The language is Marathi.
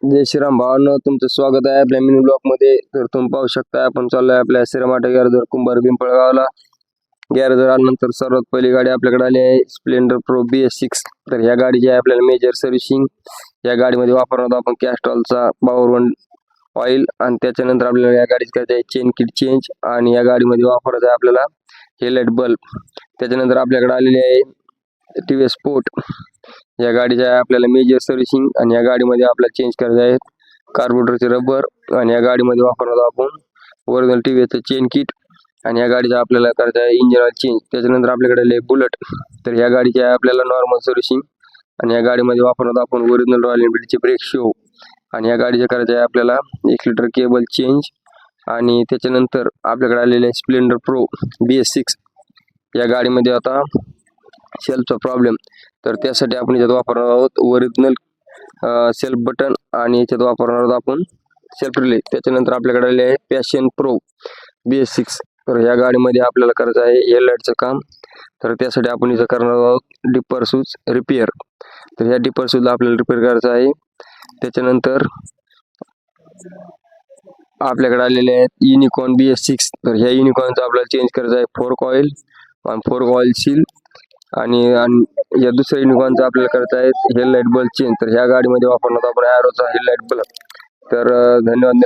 जय श्रीराम भावांनो, तुमचं स्वागत आहे आपल्या मिनी ब्लॉग मध्ये. तर तुम्ही पाहू शकता आपण चाललोय आपल्या श्रीरामाटे गॅरेजवर कुंभार पिंपळगावला. गॅरेजवर आल्यानंतर सर्वात पहिली गाडी आपल्याकडे आली आहे स्प्लेंडर प्रो BS6. तर ह्या गाडीची आहे आपल्याला मेजर सर्व्हिसिंग. या गाडीमध्ये वापरणार आपण कॅस्ट्रॉलचा पॉवर 1 ऑइल आणि त्याच्यानंतर आपल्याला या गाडीची करायची आहे चेन किट चेंज आणि या गाडीमध्ये वापरायचं आहे आपल्याला हेडलाइट बल्ब. त्याच्यानंतर आपल्याकडे आलेली आहे TVS स्पोर्ट. या गाडीच्या आपल्याला मेजर सर्व्हिसिंग आणि या गाडीमध्ये आपल्याला चेंज करायचे आहेत कार्बोरेटरचे रबर आणि या गाडीमध्ये वापरणार आपण ओरिजिनल TVS चेन किट आणि या गाडीचा आपल्याला करायचं आहे इंजिन ऑइल चेंज. त्याच्यानंतर आपल्याकडे आले बुलेट. तर या गाडीची आहे आपल्याला नॉर्मल सर्व्हिसिंग आणि या गाडीमध्ये वापरणार आपण ओरिजिनल रॉयल एनफिल्डचे ब्रेक शो आणि या गाडीचे करायचे आहे आपल्याला 1 लिटर केबल चेंज. आणि त्याच्यानंतर आपल्याकडे आलेले स्प्लेंडर प्रो BS6. या गाडीमध्ये आता सेल्फचा प्रॉब्लेम, तर त्यासाठी आपण याच्यात वापरणार आहोत ओरिजिनल सेल्फ बटन आणि याच्यात वापरणार आहोत आपण सेल्फ रिले. त्याच्यानंतर आपल्याकडे आले आहे पॅशन प्रो BS6. तर या गाडीमध्ये आपल्याला करायचं आहे हेडलाइटचं काम. तर त्यासाठी आपण इथं करणार आहोत डिपर शूज रिपेअर. तर ह्या डिपर शूजला आपल्याला रिपेअर करायचं आहे. त्याच्यानंतर आपल्याकडे आलेले आहेत युनिकॉर्न BS6. तर ह्या युनिकॉर्नचं आपल्याला चेंज करायचं आहे फोर्क ऑइल आणि फोर्क ऑइल सील आणि या दुसऱ्या युनिकॉर्नचं आपल्याला करायचं आहे हेडलाइट बल्ब चेंज. तर ह्या गाडीमध्ये वापरणार आपण ॲरोचा हेडलाइट बल्ब. तर धन्यवाद.